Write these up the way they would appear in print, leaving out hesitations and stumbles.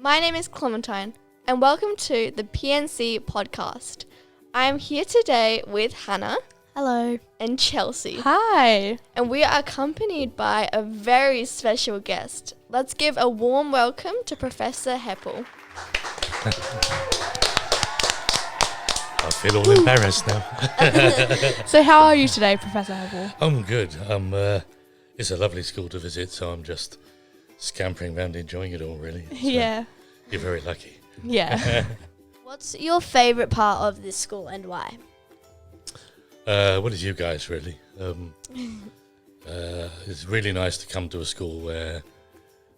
My name is Clementine, and welcome to the PNC podcast. I am here today with Hannah. Hello. And Chelsea. Hi. And we are accompanied by a very special guest. Let's give a warm welcome to Professor Heppell. I feel all embarrassed now. So how are you today, Professor Heppell? I'm good. It's a lovely school to visit, so I'm just scampering around enjoying it all, really. So Yeah. You're very lucky. Yeah. What's your favourite part of this school and why? What is you guys, really? It's really nice to come to a school where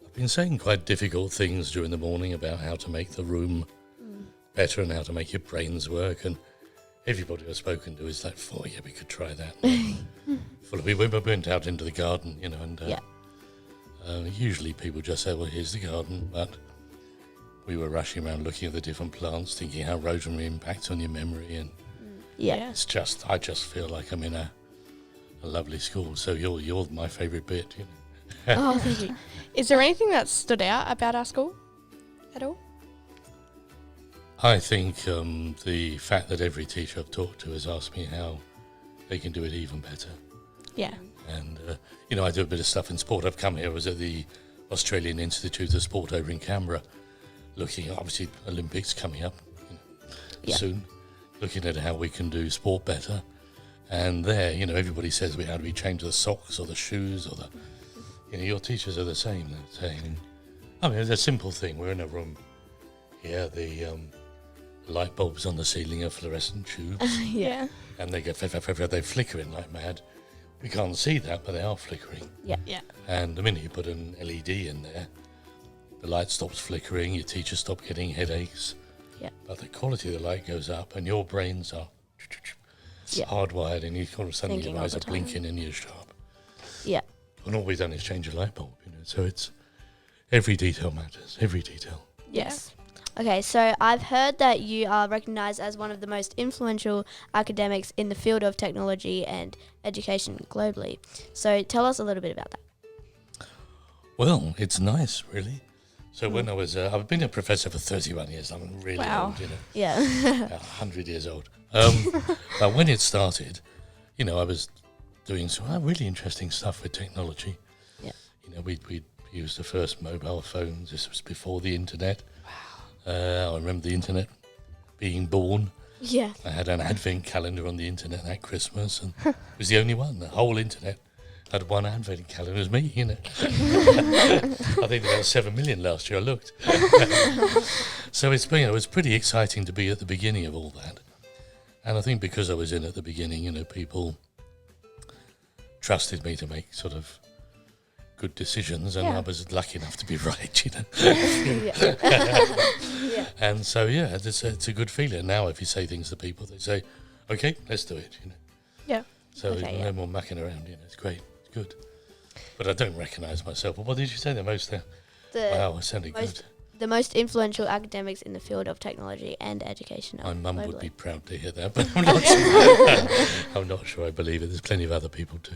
I've been saying quite difficult things during the morning about how to make the room better and how to make your brains work, and everybody I've spoken to is like, oh yeah, we could try that. We went out into the garden, and usually people just say, well, here's the garden, but we were rushing around looking at the different plants, thinking how rotary impacts on your memory, and I just feel like I'm in a lovely school. So you're my favourite bit. Oh, thank you. Is there anything that stood out about our school at all? I think the fact that every teacher I've talked to has asked me how they can do it even better. Yeah. And, I do a bit of stuff in sport. I've come here, I was at the Australian Institute of Sport over in Canberra, looking at, obviously, Olympics coming up soon, looking at how we can do sport better. And there, everybody says, how do we change the socks or the shoes or your teachers are the same. They're saying, it's a simple thing. We're in a room here, the light bulbs on the ceiling are fluorescent tubes. Yeah. And they go, they flicker in like mad. We can't see that, but they are flickering. Yeah. Yeah. And the minute you put an LED in there, the light stops flickering, your teachers stop getting headaches. Yeah. But the quality of the light goes up and your brains are hardwired, and you suddenly your eyes are blinking and you're sharp. Yeah. And all we've done is change a light bulb, so it's every detail matters, every detail. Yes. Okay, so I've heard that you are recognised as one of the most influential academics in the field of technology and education globally. So tell us a little bit about that. Well, it's nice, really. So when I was, I've been a professor for 31 years. I'm really old, Yeah. 100 years old. But when it started, I was doing some really interesting stuff with technology. Yeah. We'd used the first mobile phones. This was before the internet. I remember the internet being born. Yeah. I had an advent calendar on the internet at Christmas, and it was the only one. The whole internet had one advent calendar. It was me, I think about 7 million last year. I looked. So it was pretty exciting to be at the beginning of all that. And I think because I was in at the beginning, people trusted me to make sort of good decisions, and I was lucky enough to be right, And so, it's a good feeling. Now, if you say things to people, they say, okay, let's do it, Yeah. So no more mucking around, it's great, it's good. But I don't recognise myself. Well, what did you say the most there? Wow, it sounded good. The most influential academics in the field of technology and education. My mum would be proud to hear that, but I'm not sure. I'm not sure I believe it. There's plenty of other people too.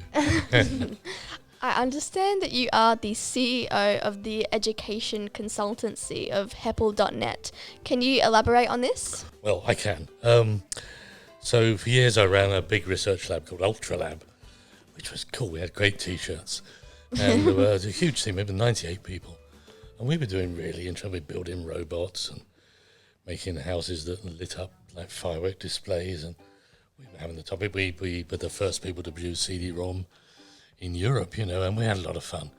I understand that you are the CEO of the education consultancy of Heppell.net. Can you elaborate on this? Well, I can. So for years I ran a big research lab called Ultralab, which was cool. We had great T-shirts. And there was a huge team, maybe 98 people. And we were doing really interesting. We were building robots and making houses that lit up like firework displays. And we were having the topic. We were the first people to produce CD-ROM in Europe, and we had a lot of fun.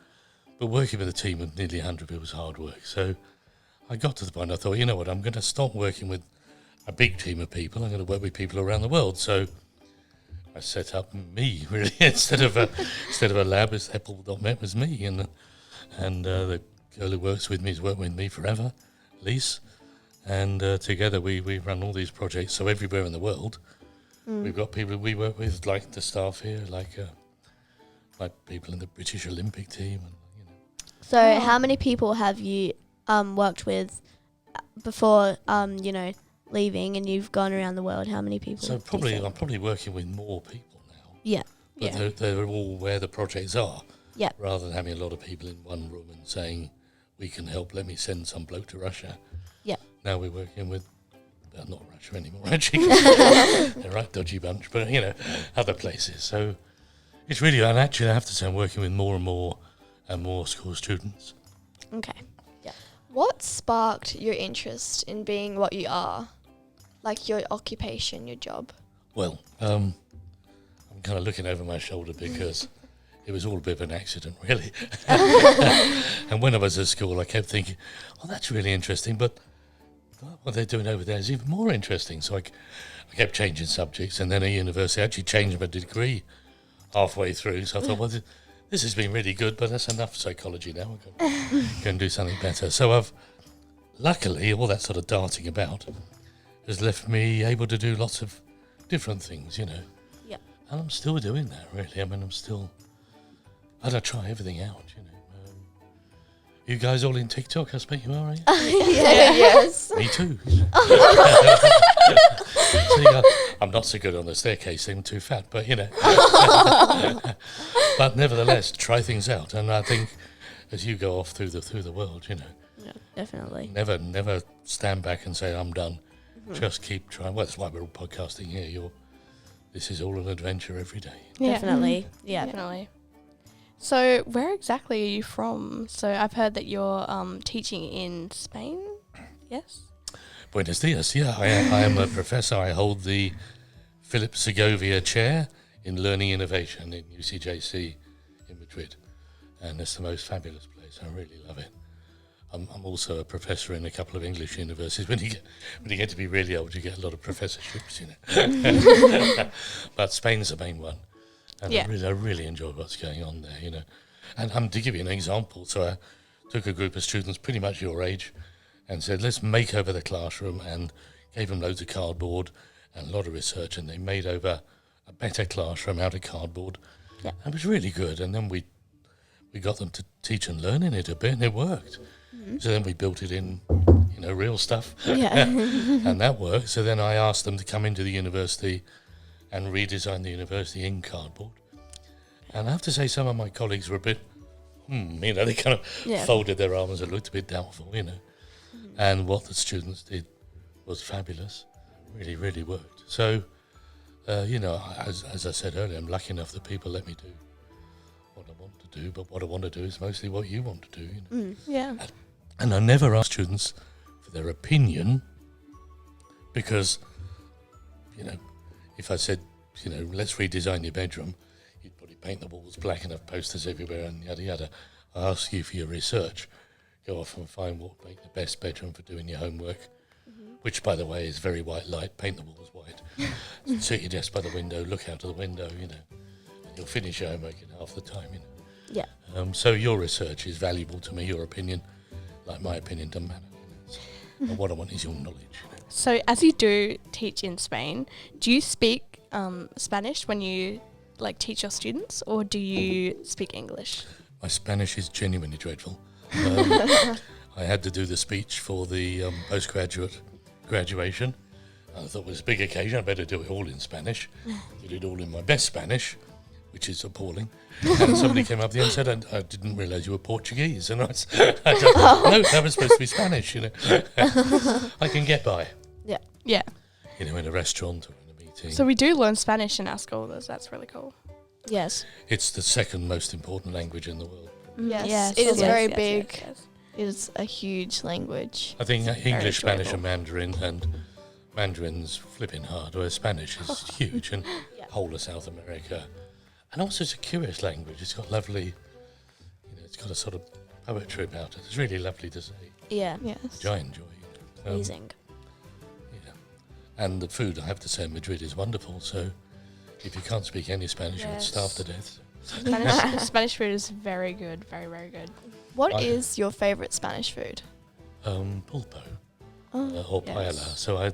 But working with a team of nearly 100 people was hard work. So I got to the point I thought, I'm going to stop working with a big team of people. I'm going to work with people around the world. So I set up me, really, instead of a lab. It's Heppell.net was me, and the girl who works with me has worked with me forever, Lise. And together we run all these projects. So everywhere in the world, we've got people we work with, like the staff here, like people in the British Olympic team. And, So how many people have you worked with before, leaving, and you've gone around the world? How many people? So I'm probably working with more people now. Yeah. But they're all where the projects are. Yeah. Rather than having a lot of people in one room and saying, we can help. Let me send some bloke to Russia. Yeah. Now we're working with, not Russia anymore, actually. They're a right dodgy bunch, but, other places. So it's really, and actually I have to say I'm working with more and more school students. Okay. Yeah. What sparked your interest in being what you are? Like your occupation, your job? Well, I'm kind of looking over my shoulder because it was all a bit of an accident, really. And when I was at school, I kept thinking, oh, that's really interesting, but what they're doing over there is even more interesting. So I kept changing subjects, and then at university I actually changed my degree halfway through. So I thought, well, this has been really good, but that's enough psychology now. I'm going to do something better. So luckily, all that sort of darting about has left me able to do lots of different things, Yeah. And I'm still doing that, really. I mean, I try everything out, You guys all in TikTok? I expect you are, are you? Yes. Me too. I'm not so good on the staircase, I'm too fat, but but nevertheless, try things out, and I think as you go off through the world, Yeah, definitely. never stand back and say I'm done. Just keep trying. Well, that's why we're all podcasting here. This is all an adventure every day. Yeah. Definitely. Yeah. Definitely. So where exactly are you from? So I've heard that you're teaching in Spain. Yes. Buenos dias. Yeah, I am a professor. I hold the Philip Segovia Chair in Learning Innovation in UCJC in Madrid, and it's the most fabulous place. I really love it. I'm also a professor in a couple of English universities. When you get to be really old, you get a lot of professorships, But Spain's the main one, and I really enjoy what's going on there, And to give you an example, so I took a group of students pretty much your age, and said, let's make over the classroom, and gave them loads of cardboard and a lot of research, and they made over a better classroom out of cardboard. Yeah. And it was really good, and then we got them to teach and learn in it a bit, and it worked. So then we built it in, real stuff. Yeah. And that worked. So then I asked them to come into the university and redesign the university in cardboard. And I have to say some of my colleagues were a bit, they kind of folded their arms and looked a bit doubtful, And what the students did was fabulous. Really, really worked. So, as I said earlier, I'm lucky enough that people let me do what I want to do, but what I want to do is mostly what you want to do, Yeah. And I never ask students for their opinion because, if I said, let's redesign your bedroom, you'd probably paint the walls black and have posters everywhere and yada yada. I ask you for your research. Go off and find what would make the best bedroom for doing your homework, which, by the way, is very white light. Paint the walls white. Sit your desk by the window, look out of the window, and you'll finish your homework in half the time, Yeah. So your research is valuable to me, your opinion. Like my opinion doesn't matter. And what I want is your knowledge. So as you do teach in Spain, do you speak Spanish when you teach your students, or do you speak English? My Spanish is genuinely dreadful. I had to do the speech for the postgraduate graduation. I thought it was a big occasion, I better do it all in Spanish. Did it all in my best Spanish, which is appalling. And somebody came up the end and said, I didn't realise you were Portuguese. And I said, no, that was supposed to be Spanish, I can get by. Yeah. In a restaurant or in a meeting. So we do learn Spanish in our school. That's really cool. Yes. It's the second most important language in the world. Yes. Yes. It is Yes, very yes, big. yes. It is a huge language. I think English, Spanish enjoyable. and Mandarin, and Mandarin's flipping hard, whereas Spanish is huge, and whole of South America. And also it's a curious language. It's got lovely, it's got a sort of poetry about it. It's really lovely to say, Yeah. Yes. which I enjoy. Amazing. Yeah. And the food, I have to say, in Madrid is wonderful. So if you can't speak any Spanish, you would starve to death. Spanish food is very good, very, very good. What is your favourite Spanish food? Pulpo or paella. Yes. So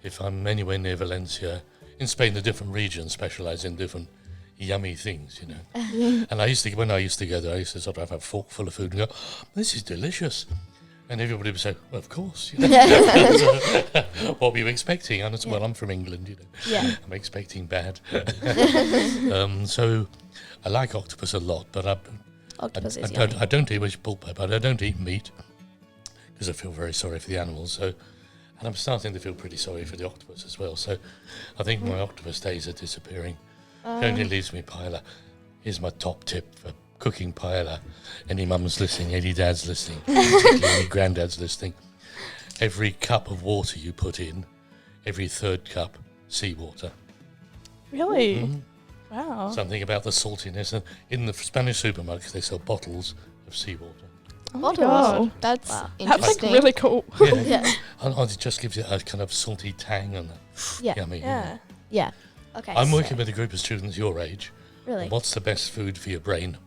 if I'm anywhere near Valencia, in Spain, the different regions specialise in different yummy things, And when I used to go there, I used to sort of have a fork full of food and go, this is delicious. And everybody would say, well, of course. What were you expecting? And I said, well, I'm from England, Yeah. I'm expecting bad. So I like octopus a lot, but Octopus is I yummy. don't eat much pulpo, but I don't eat meat because I feel very sorry for the animals. So, and I'm starting to feel pretty sorry for the octopus as well. So, I think my octopus days are disappearing. It only leaves me paella. Here's my top tip for cooking paella. Any mums listening, any dads listening, particularly any granddads listening. Every cup of water you put in, every third cup, seawater. Really? Mhm. Wow. Something about the saltiness. And in the Spanish supermarkets, they sell bottles of seawater. Oh my Bottles. God. That's Wow. That's like interesting. really cool. Yeah. Yeah. And it just gives it a kind of salty tang and Yeah. yummy. Yeah. Yeah. Okay. I'm so- working with a group of students your age. Really? And what's the best food for your brain?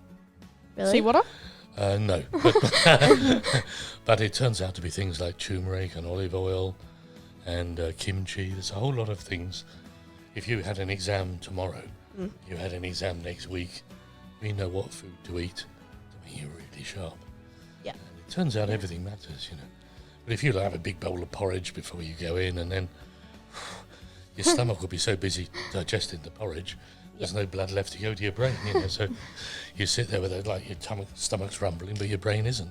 Really? Seawater? No. But it turns out to be things like turmeric and olive oil and kimchi. There's a whole lot of things. If you had an exam tomorrow, you had an exam next week, we know what food to eat to make you really sharp. Yeah. And it turns out everything matters, But if you have a big bowl of porridge before you go in, and then your stomach will be so busy digesting the porridge, there's no blood left to go to your brain, So you sit there with it like your stomach's rumbling, but your brain isn't.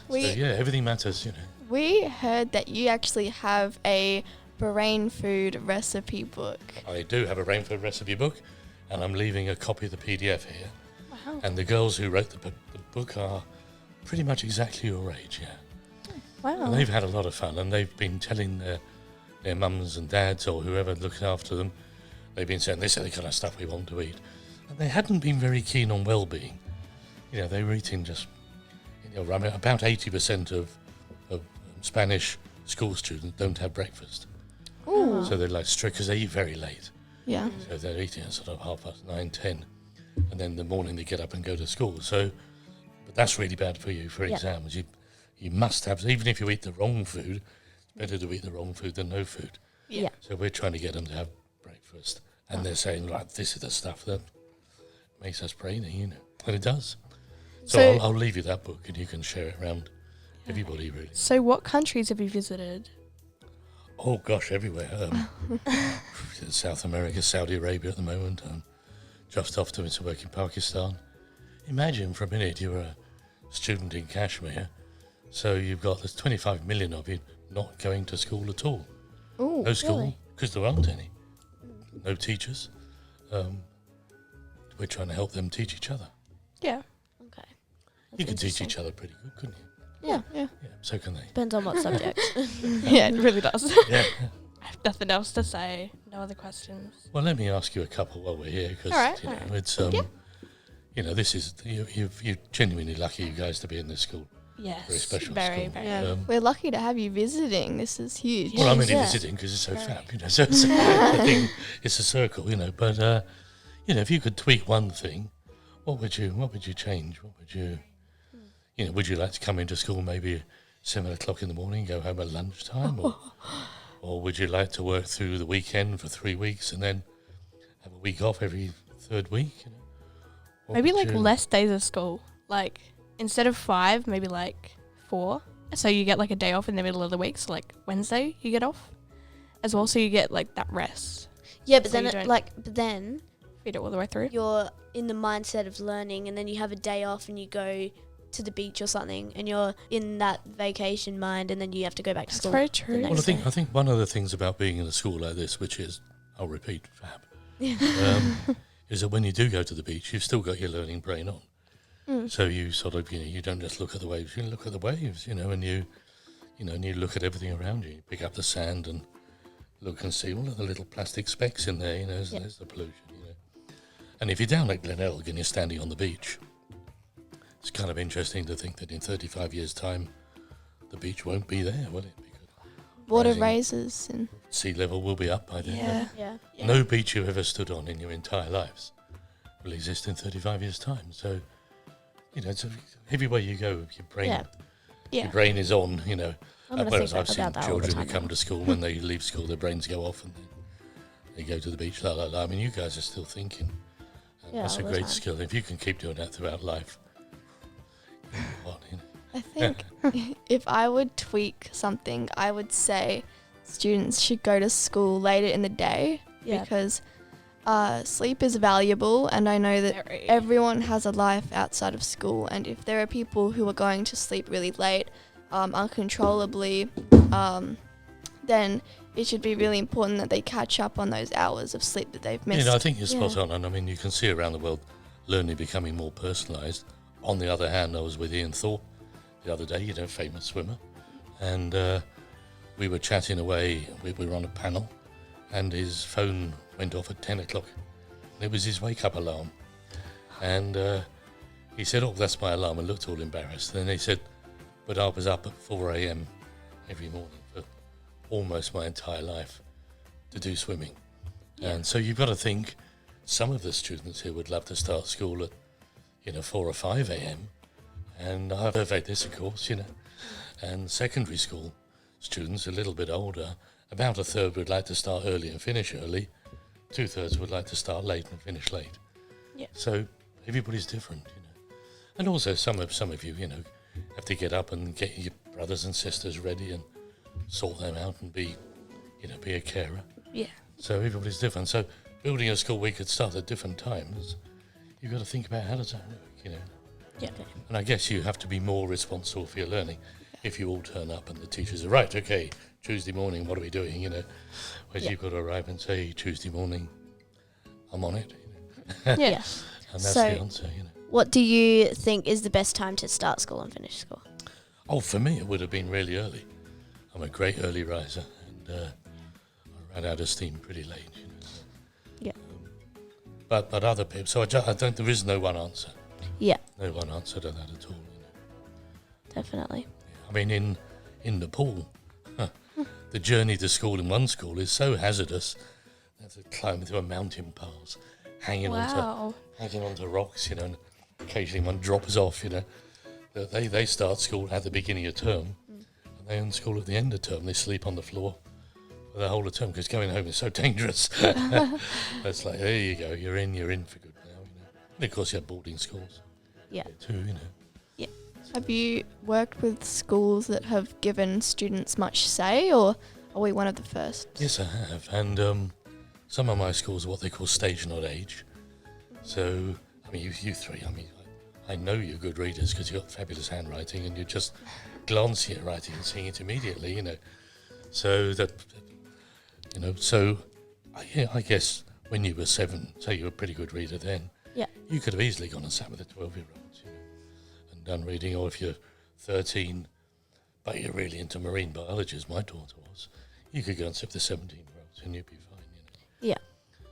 We So yeah, everything matters, we heard that you actually have a brain food recipe book. I do have a brain food recipe book, and I'm leaving a copy of the PDF here. Wow. And the girls who wrote the book are pretty much exactly your age, yeah. Wow. And they've had a lot of fun, and they've been telling their mums and dads or whoever looks after them, they've been saying, this is the kind of stuff we want to eat. And they hadn't been very keen on well-being. They were eating just, about 80% of Spanish school students don't have breakfast. Ooh. So they're like strict, because they eat very late. Yeah. So they're eating at sort of 9:30, 10. And then in the morning they get up and go to school. So, but that's really bad for you for Yeah. exams. You must have, even if you eat the wrong food, it's better to eat the wrong food than no food. Yeah. So we're trying to get them to have breakfast. And they're saying, like, this is the stuff that makes us brainy, And it does. So So- I'll leave you that book and you can share it around everybody, really. So what countries have you visited? Oh, gosh, everywhere. South America, Saudi Arabia at the moment. Just off to work in Pakistan. Imagine for a minute you're a student in Kashmir, so you've got there's 25 million of you not going to school at all. Ooh. No school, really? because there aren't any. No teachers. We're trying to help them teach each other. Yeah. Okay. You can That's teach interesting. each other pretty good, couldn't you? Yeah. Yeah. Yeah, so can they. Depends on what subject. Yeah, it really does. Yeah. I have nothing else to say. No other questions. Well, let me ask you a couple while we're here, because All right, it's this is you're genuinely lucky, you guys, to be in this school. Yes. Very special Very, school. very. Yeah. We're lucky to have you visiting. This is huge. Well, I'm only Yeah. visiting because it's so Very. fab, So it's, I think it's a circle, But if you could tweak one thing, what would you change? What would you, would you like to come into school maybe 7 o'clock in the morning, go home at lunchtime, or would you like to work through the weekend for 3 weeks and then have a week off every third week? What Maybe would like you- less days of school. Like instead of 5, maybe like 4. So you get like a day off in the middle of the week. So like Wednesday you get off as well. So you get like that rest. Yeah, but So then you it, don't- but then Feed it all the way through. you're in the mindset of learning, and then you have a day off and you go to the beach or something, and you're in that vacation mind, and then you have to go back to That's school. very the true. next Well, day. I think one of the things about being in a school like this, which is, I'll repeat, fab, is that when you do go to the beach, you've still got your learning brain on. So you sort of, you don't just look at the waves, you look at the waves, and you look at everything around you. You pick up the sand and look and see, well, the little plastic specks in there, there's the pollution, And if you're down at Glenelg and you're standing on the beach, it's kind of interesting to think that in 35 years' time, the beach won't be there, will it? Because Water rising raises and sea level will be up by then. Yeah. Yeah. No beach you've ever stood on in your entire lives will exist in 35 years' time. So, it's everywhere you go, your brain, Yeah. Yeah. your brain is on. I'm gonna Whereas think I've seen about that all the children time who come now. to school when they leave school, their brains go off and they go to the beach. I mean, you guys are still thinking. And Yeah, that's a all the great time. skill. If you can keep doing that throughout life, what? I think if I would tweak something, I would say students should go to school later in the day Yeah. because Sleep is valuable, and I know that Very. everyone has a life outside of school, and if there are people who are going to sleep really late, uncontrollably, then it should be really important that they catch up on those hours of sleep that they've missed. I think you're spot on, and I mean, you can see around the world learning becoming more personalised. On the other hand, I was with Ian Thorpe the other day, famous swimmer, and we were chatting away. We were on a panel, and his phone went off at 10 o'clock. And it was his wake-up alarm. And he said, "Oh, that's my alarm," and looked all embarrassed. And then he said, "But I was up at 4 a.m. every morning for almost my entire life to do swimming." Yeah. And so you've got to think, some of the students here would love to start school at, 4 or 5 a.m. And I've surveyed this, of course, And secondary school students, a little bit older, about a third would like to start early and finish early. 2/3 would like to start late and finish late. Yeah. So everybody's different, And also some of you, have to get up and get your brothers and sisters ready and sort them out and be a carer. Yeah. So everybody's different. So building a school we could start at different times, you've got to think about how does that work, Yeah. And I guess you have to be more responsible for your learning. If you all turn up and the teachers are right, okay, Tuesday morning, what are we doing, Whereas you've got to arrive and say, Tuesday morning, I'm on it. Yeah. And that's So- the answer, What do you think is the best time to start school and finish school? Oh, for me, it would have been really early. I'm a great early riser, and I ran out of steam pretty late. Yeah. But other people, so I don't. There is no one answer. Yeah, No one answer to that at all. definitely. I mean, in Nepal, the journey to school in one school is so hazardous. They have to climb through a mountain pass, hanging onto rocks, and occasionally one drops off. They start school at the beginning of term, and they end school at the end of term. They sleep on the floor for the whole of term because going home is so dangerous. It's like, there you go, you're in for good now. And of course, you have boarding schools. Yeah. Too. Have you worked with schools that have given students much say, or are we one of the first? Yes, I have. And some of my schools are what they call stage, not age. So, I mean, you three, I know you're good readers because you've got fabulous handwriting and you're just glancing at writing and seeing it immediately, So I guess when you were 7, say you were a pretty good reader then, you could have easily gone and sat with the 12-year-olds, and done reading. Or if you're 13, but you're really into marine biology, as my daughter was, you could go and sit with the 17-year-olds and you'd be fine, Yeah.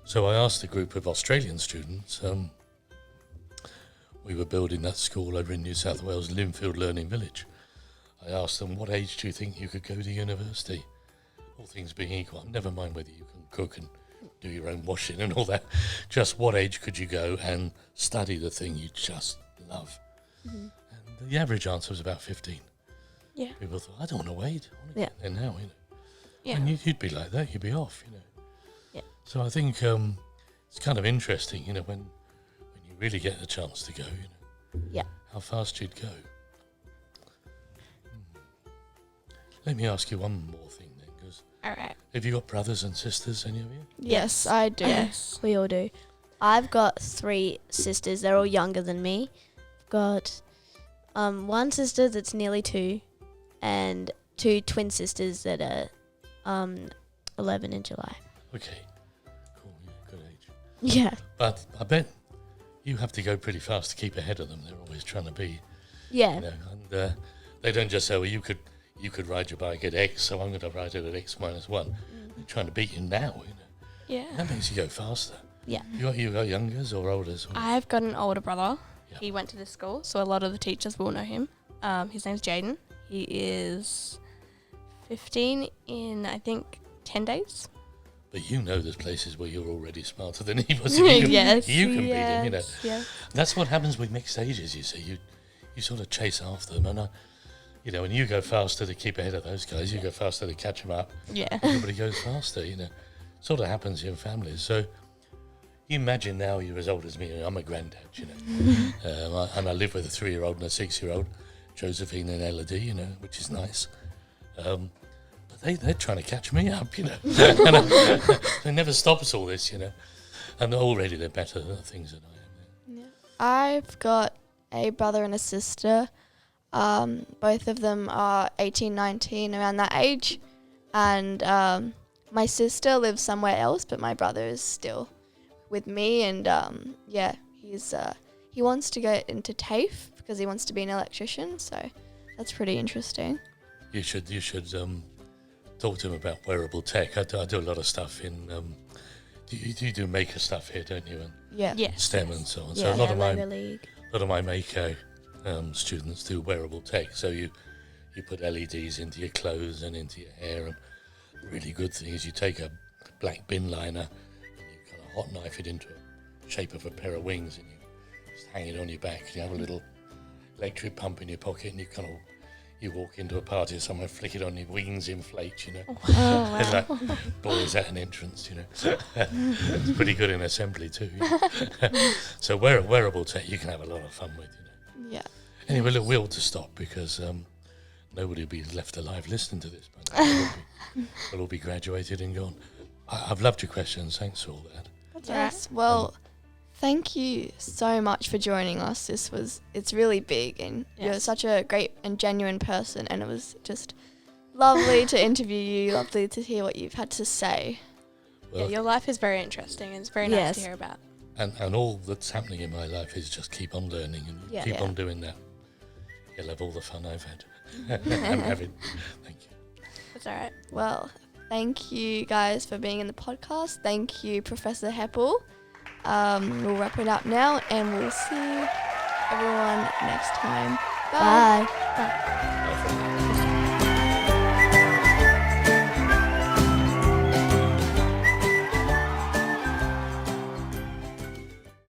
So I asked a group of Australian students, we were building that school over in New South Wales, Linfield Learning Village. I asked them, what age do you think you could go to university? All things being equal, never mind whether you can cook and do your own washing and all that, just what age could you go and study the thing you just love? Mm-hmm. And the average answer was about 15. Yeah. People thought, I don't want to wait, I want to Yeah. get there now, Yeah. And you'd be like that, you'd be off, Yeah. So I think it's kind of interesting, when you really get the chance to go, Yeah. how fast you'd go. Let me ask you one more thing then, because All right. have you got brothers and sisters, any of you? Yes, I do. Yes. We all do. I've got 3 sisters. They're all younger than me. I've got one sister that's nearly 2 and 2 twin sisters that are 11 in July. Okay, cool, yeah, good age. Yeah. But I bet you have to go pretty fast to keep ahead of them. They're always trying to be, Yeah. and they don't just say, well, you could ride your bike at X, so I'm going to ride it at X minus 1. They're trying to beat you now, Yeah. That makes you go faster. Yeah. You got youngers or olders? Or? I've got an older brother. Yeah. He went to this school, so a lot of the teachers will know him. His name's Jaden. He is 15 in, I think, 10 days. But there's places where you're already smarter than he was. You can beat him, Yeah. That's what happens with mixed ages, you see. You sort of chase after them, and when you go faster to keep ahead of those guys, you go faster to catch them up. Yeah. Everybody goes faster, Sort of happens in families. So you imagine now you're as old as me. I'm a granddad, and I live with a 3-year-old and a 6-year-old, Josephine and Elodie, which is nice. But they're trying to catch me up, and they never stop us all this, And already they're better at things than I am. Yeah. I've got a brother and a sister. Both of them are 18, 19, around that age. And my sister lives somewhere else, but my brother is still with me. And he wants to go into TAFE because he wants to be an electrician. So that's pretty interesting. You should talk to him about wearable tech. I do a lot of stuff in. You do maker stuff here, don't you? And Yeah. Yes. STEM and so on. Yeah. So a lot League. of my maker students do wearable tech. So you put LEDs into your clothes and into your hair. And really good thing is you take a black bin liner and you kind of hot knife it into the shape of a pair of wings and you just hang it on your back. And you have a little electric pump in your pocket and you walk into a party or somewhere, flick it on, your wings inflate, There's like boys at an entrance, It's pretty good in assembly too. So wearable tech you can have a lot of fun with, Yeah. Anyway, look, we ought to stop because nobody will be left alive listening to this. We'll all be graduated and gone. I've loved your questions. Thanks for all that. That's Yes. Well, thank you so much for joining us. It's really big, and you're Yes. such a great and genuine person, and it was just lovely to interview you, lovely to hear what you've had to say. Well, Your life is very interesting and it's very nice Yes. to hear about. and all that's happening in my life is just keep on learning and keep Yeah. on doing that. You'll have all the fun I've had. I'm having. Thank you. That's all right. Well, thank you guys for being in the podcast. Thank you, Professor Heppell. We'll wrap it up now, and we'll see everyone next time. Bye. Bye. Bye.